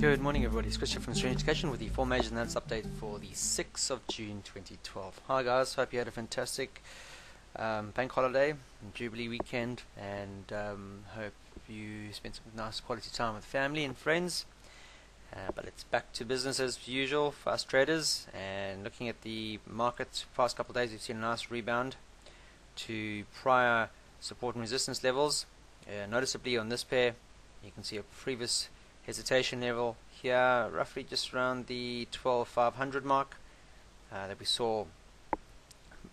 Good morning everybody, it's Christian from Serene Education with the 4 major analysis update for the 6th of June 2012. Hi guys, hope you had a fantastic bank holiday, Jubilee weekend, and hope you spent some nice quality time with family and friends. But it's back to business as usual for us traders, and looking at the market past couple of days, we've seen a nice rebound to prior support and resistance levels. Noticeably on this pair, you can see a previous hesitation level here, roughly just around the 12,500 mark that we saw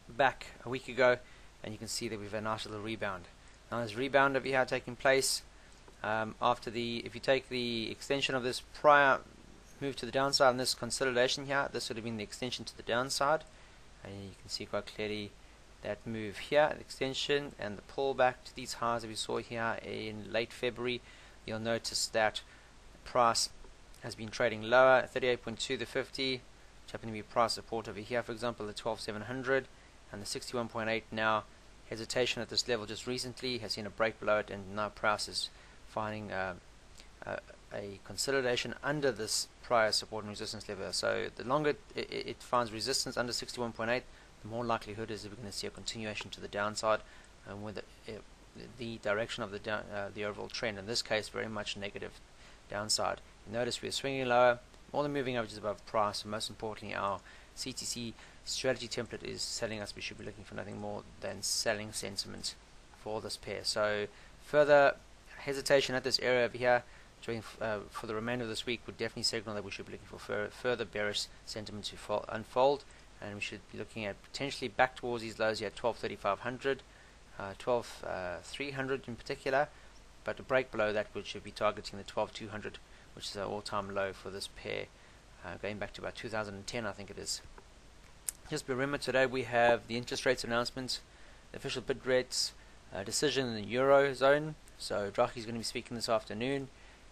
back a week ago, and you can see that we've had a nice little rebound. Now this rebound over here taking place after if you take the extension of this prior move to the downside and this consolidation here, this would have been the extension to the downside, and you can see quite clearly that move here, the extension and the pullback to these highs that we saw here in late February. You'll notice that price has been trading lower, 38.2 the 50, which happen to be price support over here, for example, the 12,700 and the 61.8 now. Hesitation at this level just recently has seen a break below it, and now price is finding a consolidation under this prior support and resistance level. So the longer it finds resistance under 61.8, the more likelihood is that we're going to see a continuation to the downside, and with the direction of the overall trend, in this case very much negative downside. You notice we're swinging lower, all the moving averages above price, and most importantly our CTC strategy template is telling us we should be looking for nothing more than selling sentiment for this pair. So further hesitation at this area over here during for the remainder of this week would definitely signal that we should be looking for further bearish sentiment to unfold, and we should be looking at potentially back towards these lows here at 12,3500, 12,300 in particular, but a break below that we should be targeting the 12,200, which is our all-time low for this pair, going back to about 2010 I think it is. Just remember, today we have the interest rates announcements, the official bid rates decision in the Eurozone. So Draghi is going to be speaking this afternoon,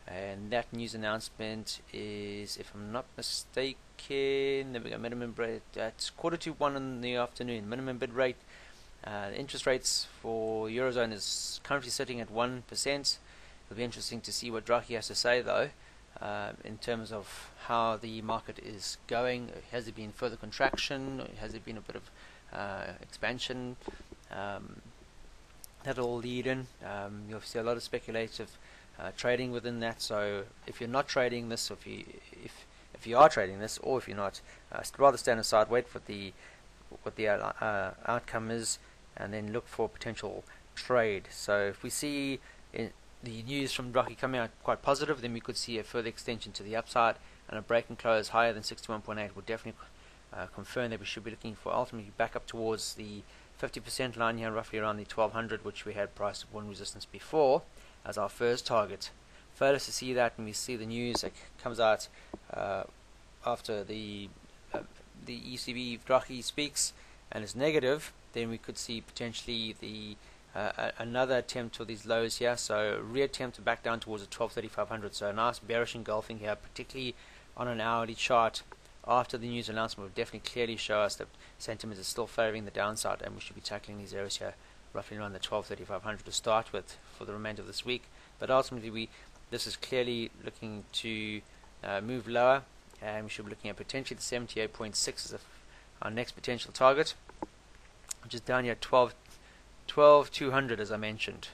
and that news announcement is, if I'm not mistaken, there we go, minimum rate at 1:45 in the afternoon. Minimum bid rate. The interest rates for Eurozone is currently sitting at 1%. It'll be interesting to see what Draghi has to say though, in terms of how the market is going. Has there been further contraction? Has there been a bit of expansion? That'll all lead in. You'll see a lot of speculative trading within that. So if you're not trading this, or if you are trading this, or if you're not, rather stand aside, wait for what the outcome is, and then look for potential trade. So if we see the news from Draghi coming out quite positive, then we could see a further extension to the upside, and a break and close higher than 61.8 would definitely confirm that we should be looking for ultimately back up towards the 50% line here, roughly around the 1200, which we had price support and resistance before as our first target. Further to see that, when we see the news that comes out after the ECB Draghi speaks and is negative, then we could see potentially another attempt for these lows here, so reattempt to back down towards the 12,3500. So a nice bearish engulfing here, particularly on an hourly chart after the news announcement, will definitely clearly show us that sentiment is still favoring the downside, and we should be tackling these areas here roughly around the 12,3500 to start with for the remainder of this week. But ultimately this is clearly looking to move lower, and we should be looking at potentially the 78.6 as our next potential target, which is down here at 12,200 as I mentioned.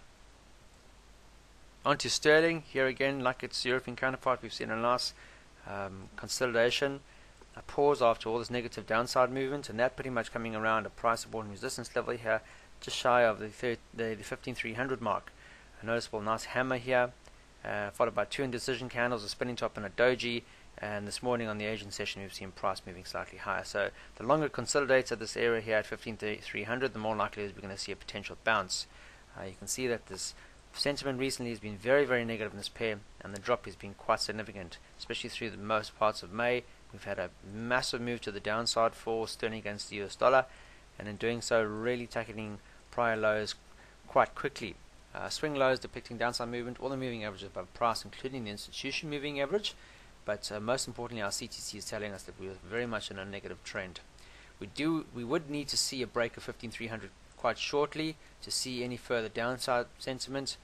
On to sterling. Here again, like its European counterpart, we've seen a nice consolidation, a pause after all this negative downside movement, and that pretty much coming around a price support and resistance level here, just shy of the 15,300 mark. A noticeable nice hammer here, followed by two indecision candles, a spinning top and a doji. And this morning on the Asian session, we've seen price moving slightly higher. So the longer it consolidates at this area here at 15,300, the more likely is we're going to see a potential bounce. You can see that this sentiment recently has been very, very negative in this pair, and the drop has been quite significant, especially through the most parts of May. We've had a massive move to the downside for sterling against the US dollar, and in doing so, really tackling prior lows quite quickly. Swing lows depicting downside movement, all the moving averages above price, including the institution moving average. But most importantly, our CTC is telling us that we are very much in a negative trend. We would need to see a break of 15,300 quite shortly to see any further downside sentiment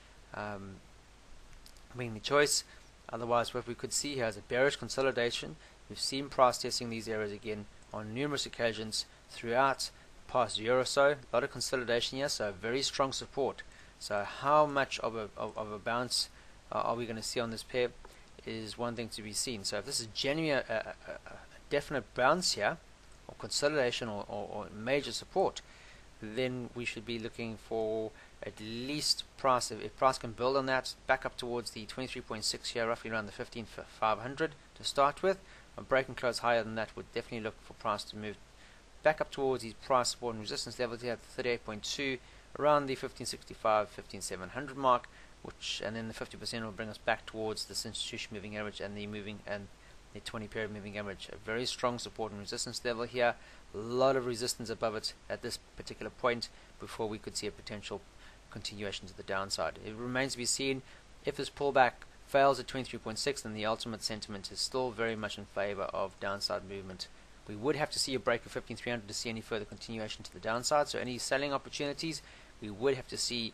being the choice. Otherwise, what we could see here is a bearish consolidation. We've seen price testing these areas again on numerous occasions throughout the past year or so. A lot of consolidation here, so very strong support. So how much of a bounce are we going to see on this pair is one thing to be seen. So if this is genuine, a definite bounce here, or consolidation, or major support, then we should be looking for at least price. If price can build on that, back up towards the 23.6 here, roughly around the 15,500 to start with. A break and close higher than that would definitely look for price to move back up towards these price support and resistance levels here at 38.2, around the 1565, 15700 mark, and then the 50% will bring us back towards this institution moving average and the 20 period moving average. A very strong support and resistance level here. A lot of resistance above it at this particular point before we could see a potential continuation to the downside. It remains to be seen if this pullback fails at 23.6, then the ultimate sentiment is still very much in favor of downside movement. We would have to see a break of 15,300 to see any further continuation to the downside. So any selling opportunities, we would have to see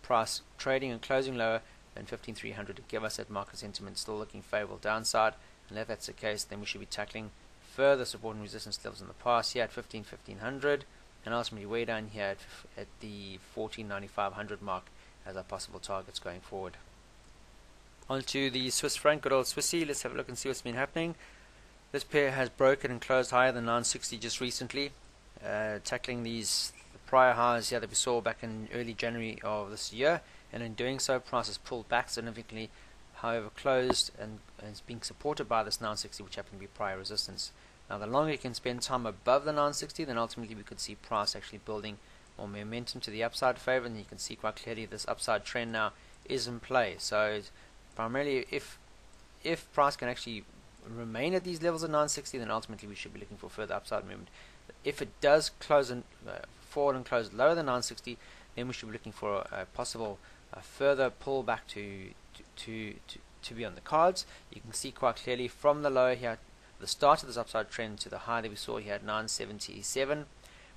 price trading and closing lower than 15,300 to give us that market sentiment still looking favorable downside. And if that's the case, then we should be tackling further support and resistance levels in the past here at 15,100, and ultimately way down here at the 14,9500 mark as our possible targets going forward. Onto the Swiss franc, good old Swissy. Let's have a look and see what's been happening. This pair has broken and closed higher than 960 just recently, tackling the prior highs here that we saw back in early January of this year, and in doing so price has pulled back significantly, however closed and is being supported by this 960, which happened to be prior resistance. Now the longer you can spend time above the 960, then ultimately we could see price actually building more momentum to the upside favor, and you can see quite clearly this upside trend now is in play. So primarily if price can actually remain at these levels of 960, then ultimately we should be looking for further upside movement. If it does close and fall and close lower than 960, then we should be looking for a possible further pullback to be on the cards. You can see quite clearly from the low here, the start of this upside trend, to the high that we saw here at 977.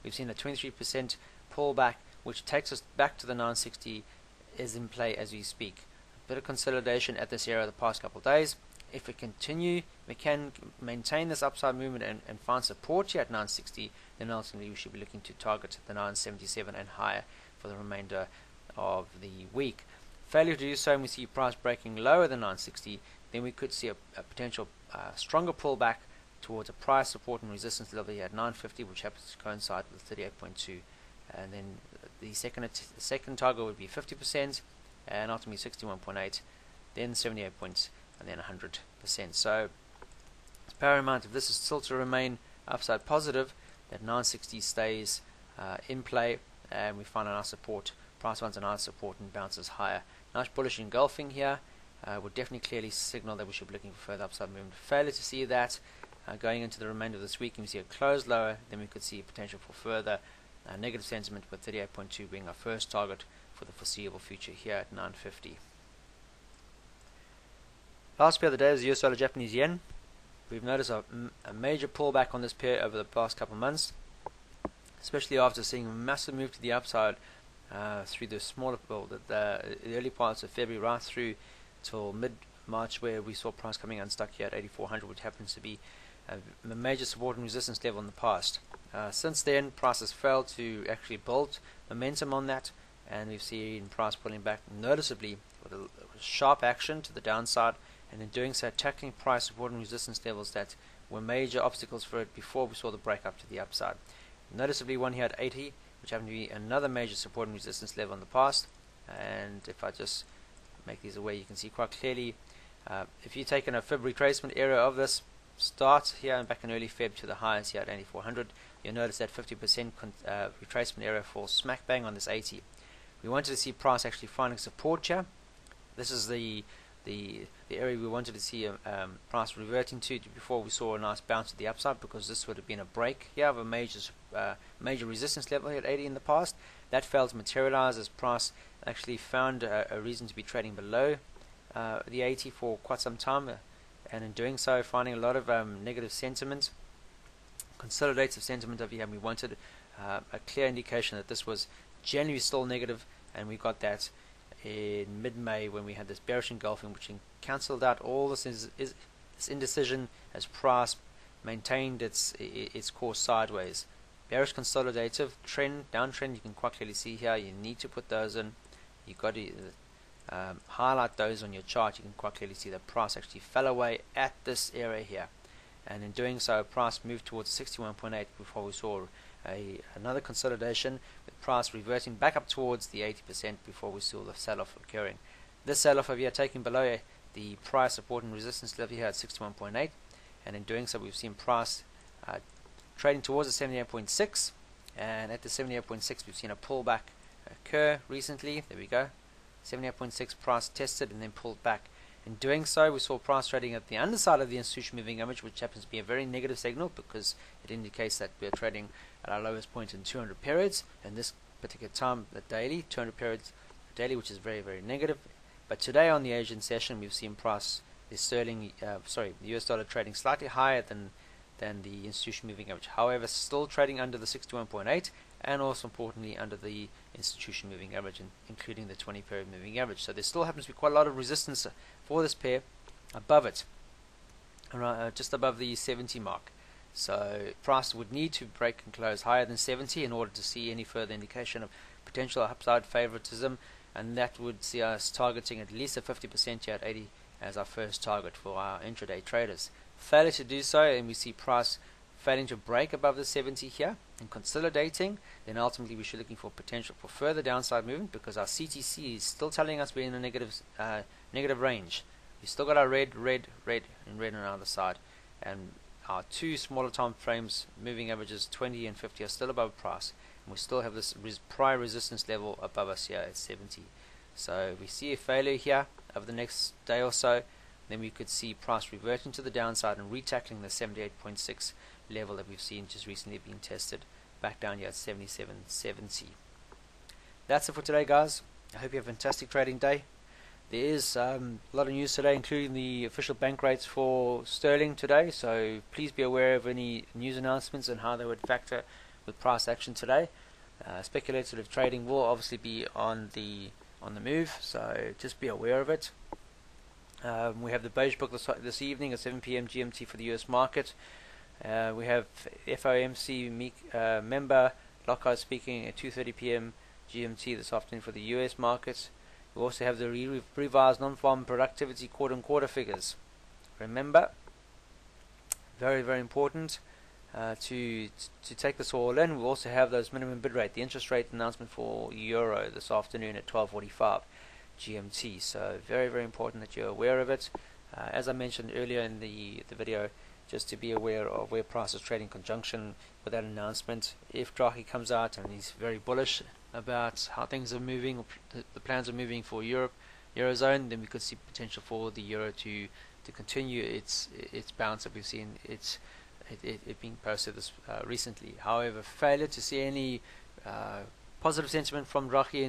We've seen a 23% pullback, which takes us back to the 960 is in play as we speak. A bit of consolidation at this area the past couple of days. If we continue, we can maintain this upside movement and find support here at 960, then ultimately we should be looking to target the 977 and higher for the remainder of the week. Failure to do so, and we see price breaking lower than 960, then we could see a potential stronger pullback towards a price support and resistance level here at 950, which happens to coincide with 38.2. And then the second target would be 50%, and ultimately 61.8, then 78 points, and then 100%. So it's paramount, if this is still to remain upside positive, that 960 stays in play, and we find a nice support. Price finds a nice support and bounces higher. Nice bullish engulfing here would definitely clearly signal that we should be looking for further upside movement. Failure to see that going into the remainder of this week, and we see a close lower, then we could see potential for further negative sentiment, with 38.2 being our first target for the foreseeable future here at 950. Last pair of the day is the US dollar Japanese yen. We've noticed a major pullback on this pair over the past couple of months, especially after seeing a massive move to the upside through the smaller, the early parts of February right through till mid-March, where we saw price coming unstuck here at 8400, which happens to be a major support and resistance level in the past. Since then, price has failed to actually build momentum on that, and we've seen price pulling back noticeably with a sharp action to the downside, and in doing so tackling price support and resistance levels that were major obstacles for it before we saw the break up to the upside. Noticeably one here at 80, which happened to be another major support and resistance level in the past. And if I just make these away, you can see quite clearly, if you've taken a fib retracement area of this start here and back in early Feb to the highs here at 8400, you'll notice that 50% retracement area falls smack bang on this 80. We wanted to see price actually finding support here. This is the area we wanted to see price reverting to before we saw a nice bounce to the upside, because this would have been a break here of a major resistance level here at 80 in the past. That failed to materialize as price actually found a reason to be trading below the 80 for quite some time, and in doing so finding a lot of negative sentiment, consolidative sentiment over here, and we wanted a clear indication that this was generally still negative, and we got that in mid-May when we had this bearish engulfing, which cancelled out all this this indecision as price maintained its course sideways. Bearish consolidative trend, downtrend, you can quite clearly see here. You need to put those in. You've got to highlight those on your chart. You can quite clearly see the price actually fell away at this area here, and in doing so price moved towards 61.8 before we saw another consolidation with price reverting back up towards the 80% before we saw the sell-off occurring. This sell-off over here taking below the price support and resistance level here at 61.8, and in doing so we've seen price trading towards the 78.6, and at the 78.6 we've seen a pullback occur recently. There we go, 78.6 price tested and then pulled back. In doing so, we saw price trading at the underside of the institutional moving average, which happens to be a very negative signal because it indicates that we're trading at our lowest point in 200 periods, and this particular time the daily 200 periods daily, which is very, very negative. But today on the Asian session we've seen price, the US dollar trading slightly higher than the institutional moving average, however still trading under the 61.8 and also importantly under the institutional moving average, including the 20 period moving average. So there still happens to be quite a lot of resistance for this pair above it, around, just above the 70 mark. So price would need to break and close higher than 70 in order to see any further indication of potential upside favoritism, and that would see us targeting at least a 50% here at 80 as our first target for our intraday traders. Failure to do so, and we see price failing to break above the 70 here and consolidating, then ultimately we should be looking for potential for further downside movement, because our CTC is still telling us we're in a negative range. We've still got our red on the other side, and our two smaller time frames moving averages 20 and 50 are still above price, and we still have this prior resistance level above us here at 70. So if we see a failure here over the next day or so, then we could see price reverting to the downside and retackling the 78.6 level that we've seen just recently being tested back down here at 77.70. That's it for today, guys. I hope you have a fantastic trading day. There is a lot of news today, including the official bank rates for sterling today, so please be aware of any news announcements and how they would factor with price action today. Speculative trading will obviously be on the move, so just be aware of it. We have the beige book this evening at 7 p.m. GMT for the US market. We have FOMC member Lockhart speaking at 2:30 p.m. GMT this afternoon for the US market. We also have the revised non-farm productivity quarter-on-quarter figures. Remember, very, very important to take this all in. We'll also have those minimum bid rate, the interest rate announcement for Euro this afternoon at 12:45 GMT. So very, very important that you're aware of it. As I mentioned earlier in the video, just to be aware of where price is trading in conjunction with that announcement. If Draghi comes out and he's very bullish about how things are moving, the plans are moving for Eurozone, then we could see potential for the Euro to continue its bounce that we've seen it being posted this recently. However, failure to see any positive sentiment from Draghi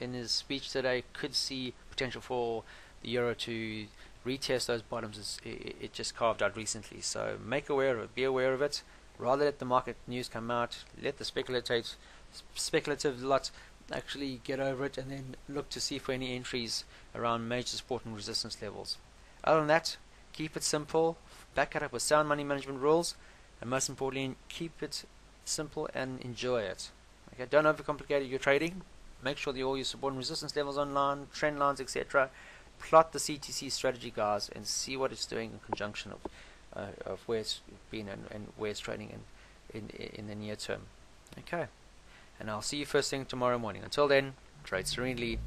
in his speech today could see potential for the Euro to retest those bottoms it just carved out recently. So make aware of it, be aware of it. Rather let the market news come out, let the speculative lot actually get over it, and then look to see for any entries around major support and resistance levels. Other than that, keep it simple, back it up with sound money management rules, and most importantly, keep it simple and enjoy it. Okay, don't overcomplicate your trading. Make sure that all your support and resistance levels online, trend lines, etc. Plot the CTC strategy, guys, and see what it's doing in conjunction of where it's been and where it's trading in the near term. Okay, and I'll see you first thing tomorrow morning. Until then, trade serenely.